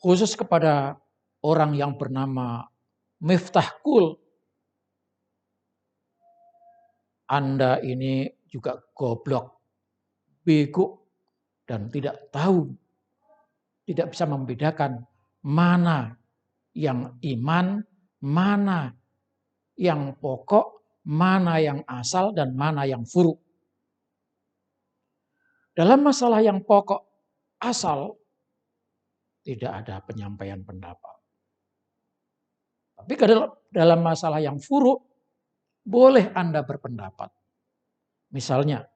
Khusus kepada orang yang bernama Miftah Kul. Anda ini juga goblok, bego, dan tidak tahu, tidak bisa membedakan mana yang iman, mana yang pokok, mana yang asal, dan mana yang furu. Dalam masalah yang pokok asal, tidak ada penyampaian pendapat. Tapi dalam masalah yang furu, boleh Anda berpendapat. Misalnya,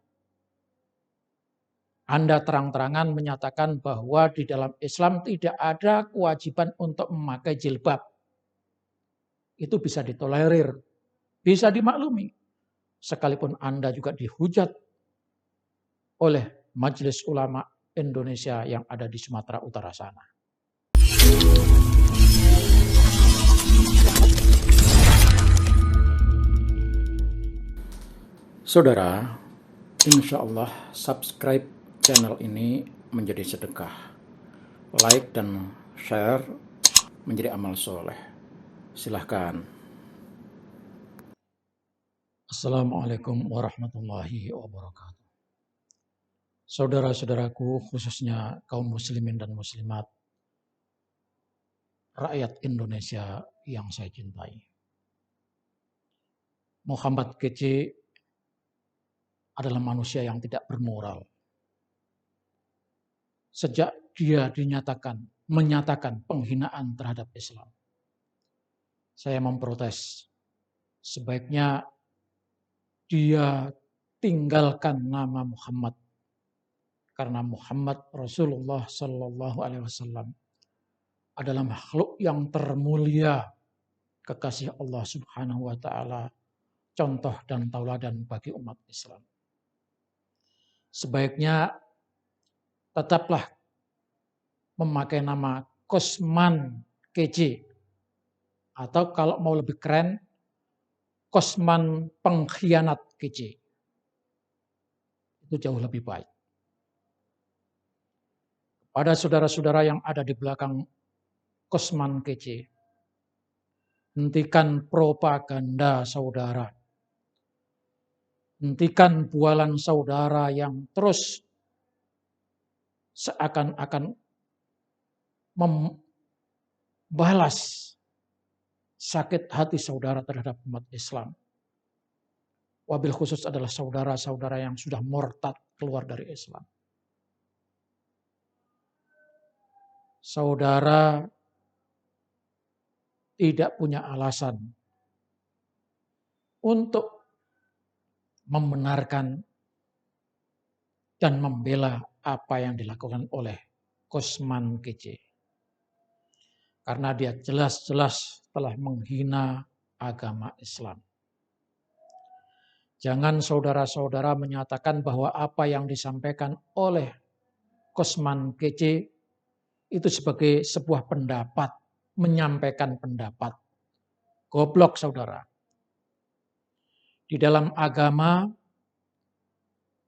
Anda terang-terangan menyatakan bahwa di dalam Islam tidak ada kewajiban untuk memakai jilbab. Itu bisa ditolerir, bisa dimaklumi. Sekalipun Anda juga dihujat oleh Majelis Ulama Indonesia yang ada di Sumatera Utara sana. Saudara, insya Allah subscribe channel ini menjadi sedekah. Like dan share menjadi amal soleh. Silahkan. Assalamualaikum warahmatullahi wabarakatuh. Saudara-saudaraku, khususnya kaum muslimin dan muslimat, rakyat Indonesia yang saya cintai. Muhammad kece adalah manusia yang tidak bermoral. Sejak dia menyatakan penghinaan terhadap Islam, saya memprotes. Sebaiknya dia tinggalkan nama Muhammad, karena Muhammad Rasulullah Sallallahu Alaihi Wasallam adalah makhluk yang termulia, kekasih Allah Subhanahu Wa Taala, contoh dan tauladan bagi umat Islam. Sebaiknya tetaplah memakai nama Kosman KJ, atau kalau mau lebih keren, Kosman pengkhianat KJ. Itu jauh lebih baik. Pada saudara-saudara yang ada di belakang Kosman KJ, hentikan propaganda saudara. Hentikan bualan saudara yang terus seakan-akan membalas sakit hati saudara terhadap umat Islam. Wabil khusus adalah saudara-saudara yang sudah murtad keluar dari Islam. Saudara tidak punya alasan untuk membenarkan dan membela apa yang dilakukan oleh Kosman KJ. Karena dia jelas-jelas telah menghina agama Islam. Jangan saudara-saudara menyatakan bahwa apa yang disampaikan oleh Kosman KJ itu sebagai sebuah pendapat, menyampaikan pendapat. Goblok saudara. Di dalam agama,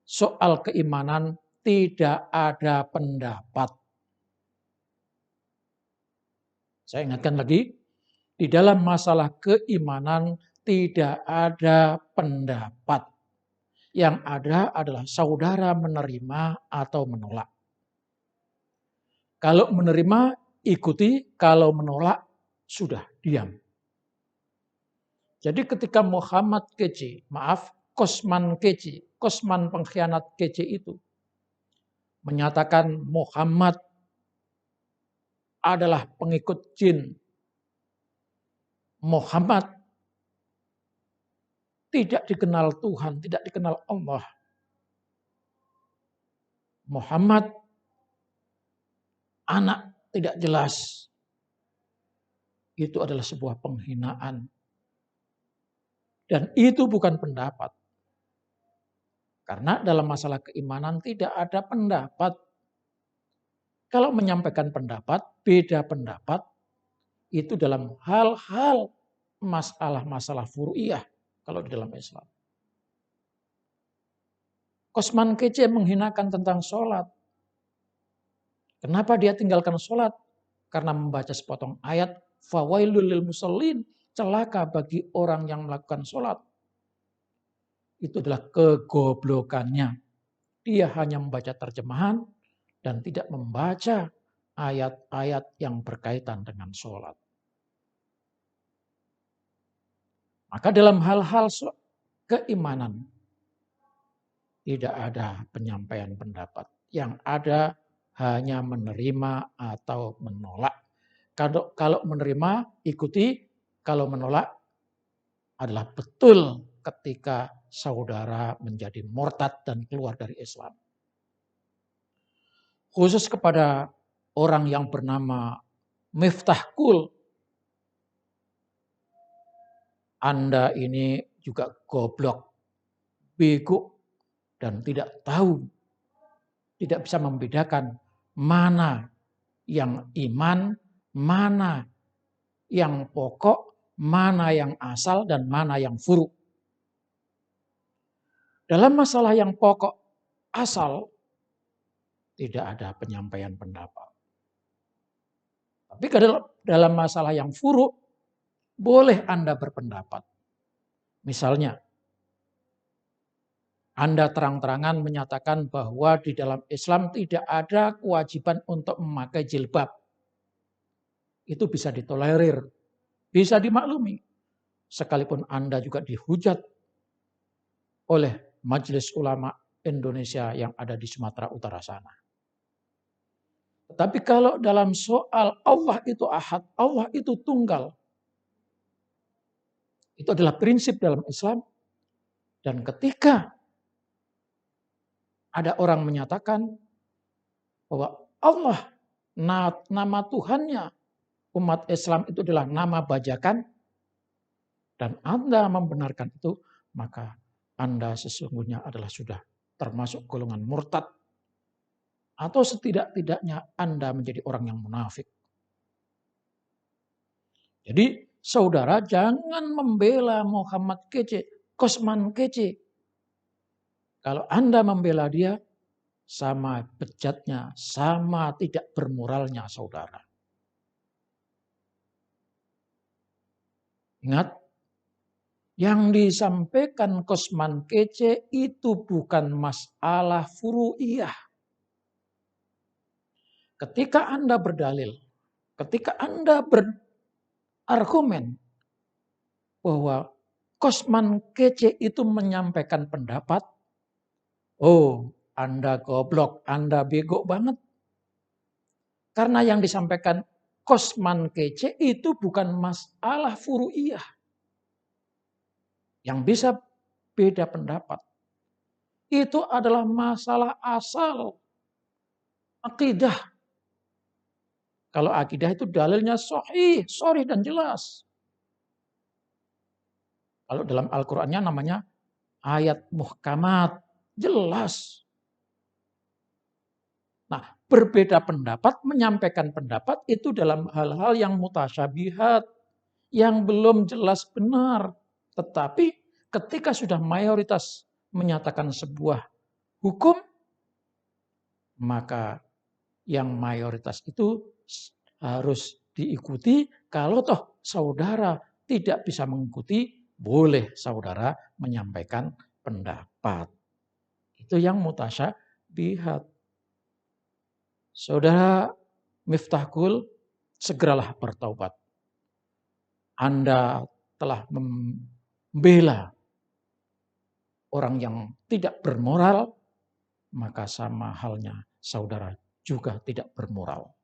soal keimanan tidak ada pendapat. Saya ingatkan lagi, di dalam masalah keimanan tidak ada pendapat. Yang ada adalah saudara menerima atau menolak. Kalau menerima, ikuti. Kalau menolak, sudah, diam. Jadi ketika Muhammad KJ, Kosman KJ, Kosman pengkhianat KJ itu menyatakan Muhammad adalah pengikut jin, Muhammad tidak dikenal Tuhan, tidak dikenal Allah, Muhammad anak tidak jelas, itu adalah sebuah penghinaan. Dan itu bukan pendapat. Karena dalam masalah keimanan tidak ada pendapat. Kalau menyampaikan pendapat, beda pendapat, itu dalam hal-hal masalah-masalah furu'iyah kalau di dalam Islam. Kosman KJ menghinakan tentang sholat. Kenapa dia tinggalkan sholat? karena membaca sepotong ayat, fawailul lil musallin, celaka bagi orang yang melakukan sholat. Itu adalah kegoblokannya. Dia hanya membaca terjemahan dan tidak membaca ayat-ayat yang berkaitan dengan sholat. Maka dalam hal-hal keimanan tidak ada penyampaian pendapat. Yang ada hanya menerima atau menolak. Kalau menerima ikuti, kalau menolak adalah betul ketika saudara menjadi murtad dan keluar dari Islam. Khusus kepada orang yang bernama Miftah Kul, Anda ini juga goblok, bego, dan tidak tahu, tidak bisa membedakan mana yang iman, mana yang pokok, mana yang asal, dan mana yang furu. Dalam masalah yang pokok, asal, tidak ada penyampaian pendapat. Tapi dalam masalah yang furu, boleh Anda berpendapat. Misalnya, Anda terang-terangan menyatakan bahwa di dalam Islam tidak ada kewajiban untuk memakai jilbab. Itu bisa ditolerir, bisa dimaklumi. Sekalipun Anda juga dihujat oleh Majelis Ulama Indonesia yang ada di Sumatera Utara sana. Tetapi kalau dalam soal Allah itu ahad, Allah itu tunggal. Itu adalah prinsip dalam Islam. Dan ketika ada orang menyatakan bahwa Allah, nama Tuhannya, umat Islam itu adalah nama bajakan, dan Anda membenarkan itu, maka Anda sesungguhnya adalah sudah termasuk golongan murtad. Atau setidak-tidaknya Anda menjadi orang yang munafik. Jadi saudara jangan membela Muhammad kece, Kosman kece. Kalau Anda membela dia, sama bejatnya, sama tidak bermoralnya saudara. Ingat, yang disampaikan Kosman kece itu bukan masalah furu'iyah. Ketika Anda berdalil, ketika Anda berargumen bahwa Kosman kece itu menyampaikan pendapat, oh, Anda goblok, Anda bego banget. Karena yang disampaikan Kosman kece itu bukan masalah furu'iyah. Yang bisa beda pendapat. Itu adalah masalah asal. Akidah. Kalau akidah itu dalilnya sahih, sharih dan jelas. Kalau dalam Al-Qur'annya namanya ayat muhkamat, jelas. Nah, berbeda pendapat, menyampaikan pendapat itu dalam hal-hal yang mutasyabihat, yang belum jelas benar. Tetapi ketika sudah mayoritas menyatakan sebuah hukum, maka yang mayoritas itu harus diikuti. Kalau toh saudara tidak bisa mengikuti, boleh saudara menyampaikan pendapat. Itu yang mutasyabihat. Saudara Miftah Kul, segeralah bertaubat. Anda telah membela orang yang tidak bermoral, maka sama halnya saudara juga tidak bermoral.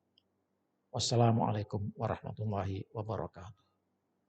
Wassalamualaikum warahmatullahi wabarakatuh.